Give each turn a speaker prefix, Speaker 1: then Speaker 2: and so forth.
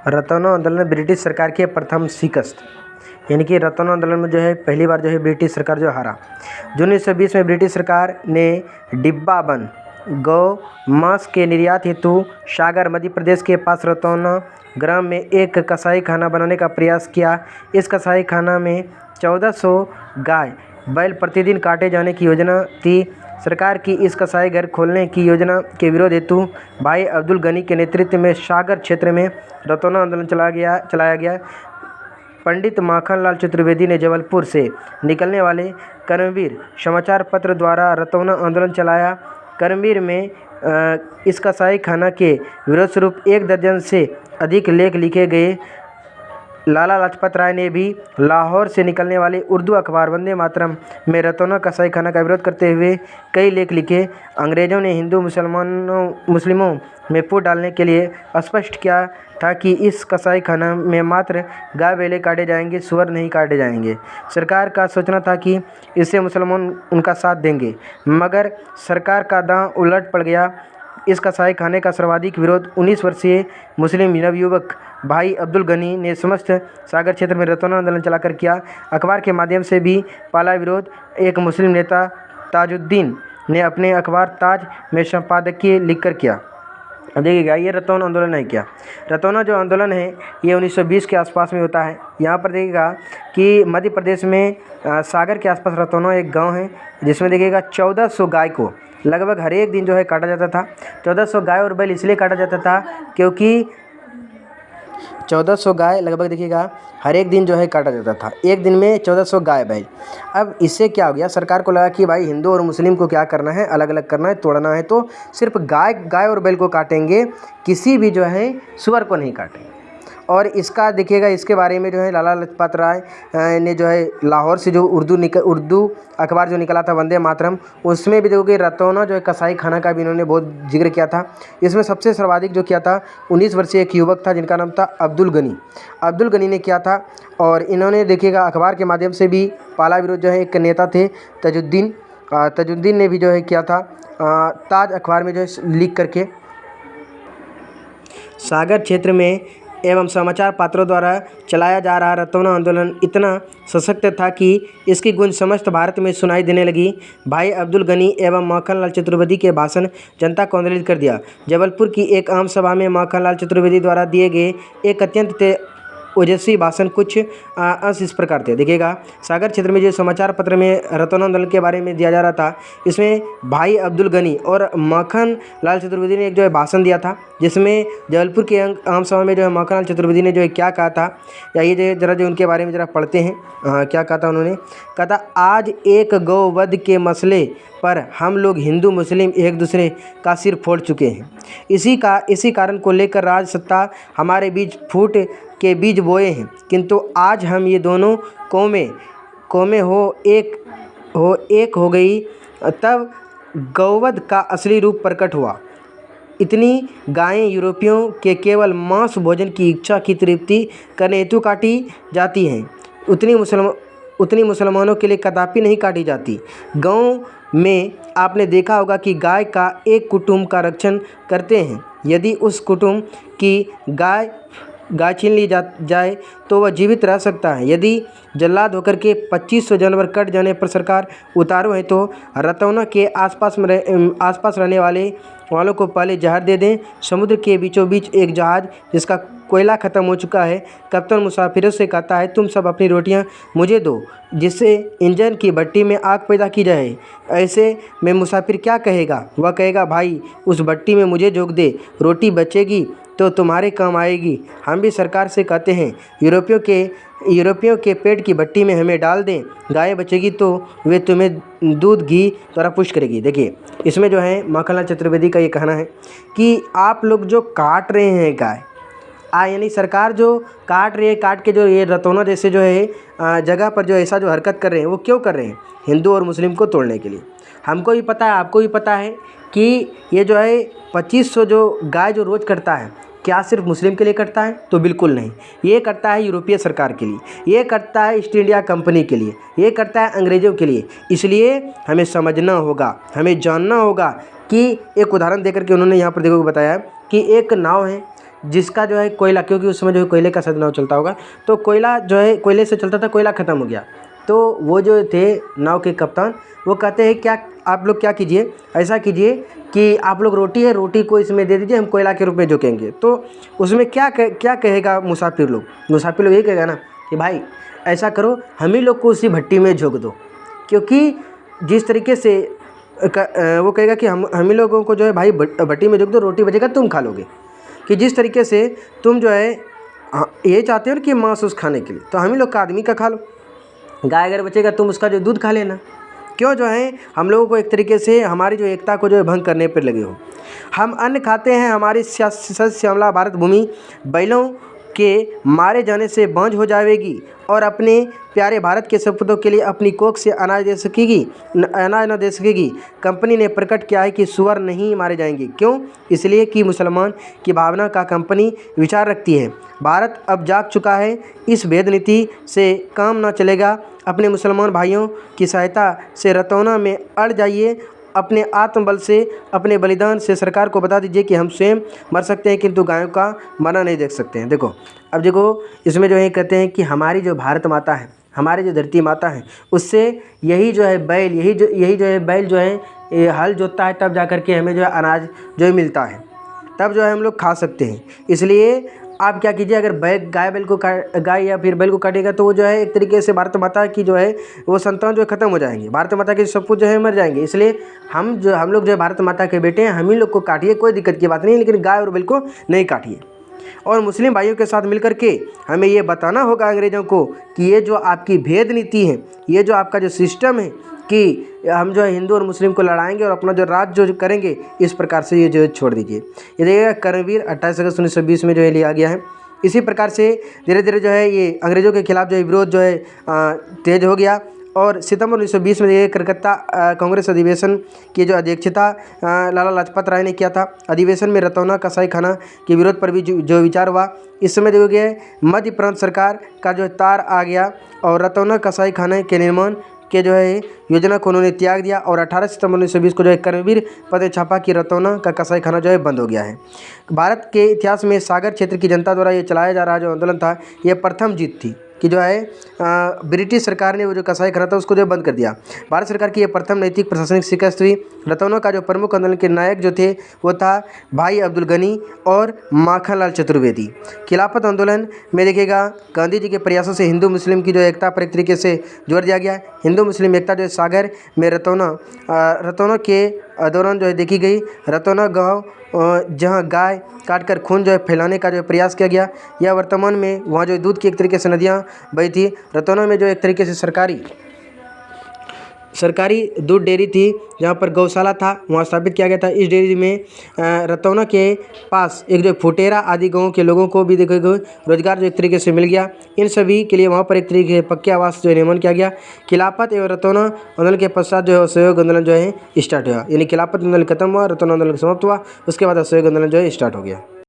Speaker 1: रतौना आंदोलन ब्रिटिश सरकार की प्रथम शिकस्त, यानी कि रतौना आंदोलन में जो है पहली बार जो है ब्रिटिश सरकार जो हारा। जून 1920 में ब्रिटिश सरकार ने डिब्बाबंद गौ मांस के निर्यात हेतु सागर मध्य प्रदेश के पास रतौना ग्राम में एक कसाई खाना बनाने का प्रयास किया। इस कसाई खाना में 1400 गाय बैल प्रतिदिन काटे जाने की योजना थी। सरकार की इस कसाई घर खोलने की योजना के विरोध हेतु भाई अब्दुल गनी के नेतृत्व में सागर क्षेत्र में रतौना आंदोलन चलाया गया। पंडित माखनलाल चतुर्वेदी ने जबलपुर से निकलने वाले कर्मवीर समाचार पत्र द्वारा रतौना आंदोलन चलाया। कर्मवीर में इस कसाई खाना के विरोध स्वरूप 1 दर्जन से अधिक लेख लिखे गए। लाला लाजपत राय ने भी लाहौर से निकलने वाले उर्दू अखबार वंदे मातरम में रतौना कसाई खाना का विरोध करते हुए कई लेख लिखे। अंग्रेज़ों ने हिंदू मुस्लिमों में फूट डालने के लिए स्पष्ट किया था कि इस कसाई खाना में मात्र गाय बैल काटे जाएंगे, सूअर नहीं काटे जाएंगे। सरकार का सोचना था कि इससे मुसलमान उनका साथ देंगे, मगर सरकार का दांव उलट पड़ गया। इस कसाई खाने का सर्वाधिक विरोध 19 वर्षीय मुस्लिम नवयुवक भाई अब्दुल गनी ने समस्त सागर क्षेत्र में रतौना आंदोलन चलाकर किया। अखबार के माध्यम से भी पहला विरोध एक मुस्लिम नेता ताजुद्दीन ने अपने अखबार ताज में संपादकीय लिखकर किया। अब देखिएगा, ये रतौना आंदोलन है क्या। रतौना जो आंदोलन है ये 1920 के आसपास में होता है। यहाँ पर देखिएगा कि मध्य प्रदेश में सागर के आसपास रतौना एक गांव है, जिसमें देखिएगा 1400 गाय को लगभग हर एक दिन जो है काटा जाता था। 1400 गाय और बैल इसलिए काटा जाता था क्योंकि 1400 गाय लगभग देखिएगा हर एक दिन जो है काटा जाता था। एक दिन में 1400 गाय बैल। अब इससे क्या हो गया, सरकार को लगा कि भाई हिंदू और मुस्लिम को क्या करना है, अलग अलग करना है, तोड़ना है, तो सिर्फ गाय और बैल को काटेंगे, किसी भी जो है सूअर को नहीं काटेंगे। और इसका देखिएगा, इसके बारे में जो है लाला लाजपत राय ने जो है लाहौर से जो उर्दू अखबार जो निकला था वंदे मातरम, उसमें भी देखोगे रतौना जो है कसाई खाना का भी इन्होंने बहुत जिक्र किया था। इसमें सबसे सर्वाधिक जो किया था 19 वर्षीय एक युवक था जिनका नाम था अब्दुल गनी ने किया था। और इन्होंने देखिएगा अखबार के माध्यम से भी पहला विरोध जो है एक नेता थे तजुद्दीन ने भी जो है किया था। ताज अखबार में जो है लिख करके सागर क्षेत्र में एवं समाचार पत्रों द्वारा चलाया जा रहा रतौना आंदोलन इतना सशक्त था कि इसकी गूंज समस्त भारत में सुनाई देने लगी। भाई अब्दुल गनी एवं माखनलाल चतुर्वेदी के भाषण जनता को आंदोलित कर दिया। जबलपुर की एक आम सभा में माखनलाल चतुर्वेदी द्वारा दिए गए एक अत्यंत ओजस्वी भाषण कुछ अंश इस प्रकार थे। देखिएगा, सागर क्षेत्र में जो समाचार पत्र में रतौना आंदोलन के बारे में दिया जा रहा था, इसमें भाई अब्दुल गनी और माखन लाल चतुर्वेदी ने एक जो है भाषण दिया था, जिसमें जबलपुर के आम सभा में जो है माखन लाल चतुर्वेदी ने जो है क्या कहा था, या ये जरा जो उनके बारे में जरा पढ़ते हैं। क्या कहा था उन्होंने, कहा था आज एक गौवध के मसले पर हम लोग हिंदू मुस्लिम एक दूसरे का सिर फोड़ चुके हैं। इसी कारण को लेकर राज सत्ता हमारे बीच फूट के बीज बोए हैं, किंतु आज हम ये दोनों कौमें एक हो गई, तब गौवध का असली रूप प्रकट हुआ। इतनी गायें यूरोपियों के केवल मांस भोजन की इच्छा की तृप्ति करने हेतु काटी जाती हैं, उतनी मुसलमानों के लिए कदापि नहीं काटी जाती। गाँव में आपने देखा होगा कि गाय का एक कुटुंब का रक्षण करते हैं। यदि उस कुटुंब की गाय छीन ली जाए तो वह जीवित रह सकता है। यदि जल्लाद होकर के 2500 जानवर कट जाने पर सरकार उतारू है तो रतौना के आसपास रहने वालों को पहले जहर दे दें। समुद्र के बीचों बीच एक जहाज़ जिसका कोयला ख़त्म हो चुका है, कप्तान मुसाफिरों से कहता है तुम सब अपनी रोटियां मुझे दो, जिससे इंजन की भट्टी में आग पैदा की जाए। ऐसे में मुसाफिर क्या कहेगा, वह कहेगा भाई उस भट्टी में मुझे झोंक दे, रोटी बचेगी तो तुम्हारे काम आएगी। हम भी सरकार से कहते हैं यूरोपियों के पेट की भट्टी में हमें डाल दें, गाय बचेगी तो वे तुम्हें दूध घी द्वारा पुष्ट करेगी। देखिए, इसमें जो है माखनलाल चतुर्वेदी का ये कहना है कि आप लोग जो काट रहे हैं गाय, यानी सरकार जो काट रही है, काट के जो ये रतौना जैसे जो है जगह पर जो ऐसा जो हरकत कर रहे हैं, वो क्यों कर रहे हैं, हिंदू और मुस्लिम को तोड़ने के लिए। हमको भी पता है, आपको भी पता है कि ये जो है 2500 जो गाय जो रोज़ कटता है, क्या सिर्फ मुस्लिम के लिए करता है? तो बिल्कुल नहीं। ये करता है यूरोपीय सरकार के लिए, ये करता है ईस्ट इंडिया कंपनी के लिए, ये करता है अंग्रेज़ों के लिए। इसलिए हमें समझना होगा, हमें जानना होगा कि एक उदाहरण देकर के उन्होंने यहाँ पर देखो बताया कि एक नाव है, जिसका जो है कोयला, क्योंकि उस समय जो है कोयले का शायद नाव चलता होगा, तो कोयला जो है कोयले से चलता था, कोयला ख़त्म हो गया। तो वो जो थे नाव के कप्तान, वो कहते हैं क्या आप लोग क्या कीजिए, ऐसा कीजिए कि आप लोग रोटी है, रोटी को इसमें दे दीजिए, हम कोयला के रूप में झोंकेंगे। तो उसमें क्या कहेगा मुसाफिर लोग ये कहेगा ना कि भाई ऐसा करो, हम ही लोग को उसी भट्टी में झोंक दो, क्योंकि जिस तरीके से वो कहेगा कि हम ही लोगों को जो है भाई भट्टी में झोंक दो, रोटी बचेगा तुम खा लोगे। कि जिस तरीके से तुम जो है ये चाहते हो ना कि मांस उस खाने के लिए, तो हम ही लोग का आदमी का खा लो, गाय अगर बचेगा तुम उसका जो दूध खा लेना। क्यों जो है हम लोगों को एक तरीके से हमारी जो एकता को जो है भंग करने पर लगे हो। हम अन्न खाते हैं, हमारी श्यामला भारत भूमि बैलों के मारे जाने से बांझ हो जाएगी और अपने प्यारे भारत के सपूतों के लिए अपनी कोख से अनाज न दे सकेगी। कंपनी ने प्रकट किया है कि सुअर नहीं मारे जाएंगे। क्यों? इसलिए कि मुसलमान की भावना का कंपनी विचार रखती है। भारत अब जाग चुका है, इस भेद नीति से काम न चलेगा। अपने मुसलमान भाइयों की सहायता से रतौना में अड़ जाइए, अपने आत्मबल से, अपने बलिदान से सरकार को बता दीजिए कि हम स्वयं मर सकते हैं किंतु गायों का मरना नहीं देख सकते हैं। देखो अब देखो इसमें जो है कहते हैं कि हमारी जो भारत माता है, हमारी जो धरती माता है, उससे यही जो है बैल जो है ये हल जोतता है, तब जा कर के हमें जो है अनाज जो है मिलता है, तब जो है हम लोग खा सकते हैं। इसलिए आप क्या कीजिए, अगर गाय या फिर बैल को काटेगा तो वो जो है एक तरीके से भारत माता की जो है वो संतान जो है ख़त्म हो जाएंगे, भारत माता के सब कुछ जो है मर जाएंगे। इसलिए हम लोग जो है भारत माता के बेटे हैं, हम ही लोग को काटिए, कोई दिक्कत की बात नहीं, लेकिन गाय और बैल को नहीं काटिए। और मुस्लिम भाइयों के साथ मिलकर के हमें ये बताना होगा अंग्रेज़ों को कि ये जो आपकी भेद नीति है, ये जो आपका जो सिस्टम है कि हम जो है हिंदू और मुस्लिम को लड़ाएंगे और अपना जो राज जो करेंगे, इस प्रकार से ये जो है छोड़ दीजिए। ये देखिएगा कर्मवीर 28 अगस्त 1920 में जो है लिया गया है। इसी प्रकार से धीरे धीरे जो है ये अंग्रेज़ों के खिलाफ जो है विरोध जो है तेज हो गया और सितंबर 1920 में ये कलकत्ता कांग्रेस अधिवेशन की जो अध्यक्षता लाला लाजपत राय ने किया था। अधिवेशन में रतौना कसाई खाना के विरोध पर भी जो विचार हुआ। इस समय जो है मध्य प्रांत सरकार का जो तार आ गया और रतौना कसाई खाने के निर्माण के जो है योजना को उन्होंने त्याग दिया और 18 सितंबर 1920 को जो है कर्मवीर पत्र छापा कि रतौना का कसाई खाना जो है बंद हो गया है। भारत के इतिहास में सागर क्षेत्र की जनता द्वारा ये चलाया जा रहा जो आंदोलन था, ये प्रथम जीत थी कि जो है ब्रिटिश सरकार ने वो जो कसाई खाना था उसको जो बंद कर दिया। भारत सरकार की ये प्रथम नैतिक प्रशासनिक शिकस्त हुई। रतौना का जो प्रमुख आंदोलन के नायक जो थे वो था भाई अब्दुल गनी और माखनलाल चतुर्वेदी। खिलाफत आंदोलन में देखिएगा गांधी जी के प्रयासों से हिंदू मुस्लिम की जो एकता पर एक तरीके से जोर दिया गया। हिंदू मुस्लिम एकता जो है सागर में रतौना के दौरान जो है देखी गई। रतौना गाँव जहाँ गाय काटकर खून जो है फैलाने का जो प्रयास किया गया, या वर्तमान में वहाँ जो दूध की एक तरीके से नदियाँ बही थी। रतौना में जो एक तरीके से सरकारी दूध डेयरी थी, जहाँ पर गौशाला था, वहाँ स्थापित किया गया था। इस डेयरी में रतौना के पास एक जो फुटेरा आदि गाँव के लोगों को भी देखो रोजगार जो एक तरीके से मिल गया। इन सभी के लिए वहाँ पर एक तरीके से पक्के आवास जो निर्माण किया गया। खिलाफत एवं रतौना आंदोलन के पश्चात जो है असहयोग आंदोलन जो है स्टार्ट हुआ, यानी खिलाफत आंदोलन खत्म हुआ, रतौना आंदोलन समाप्त हुआ, उसके बाद असहयोग आंदोलन जो है स्टार्ट हो गया।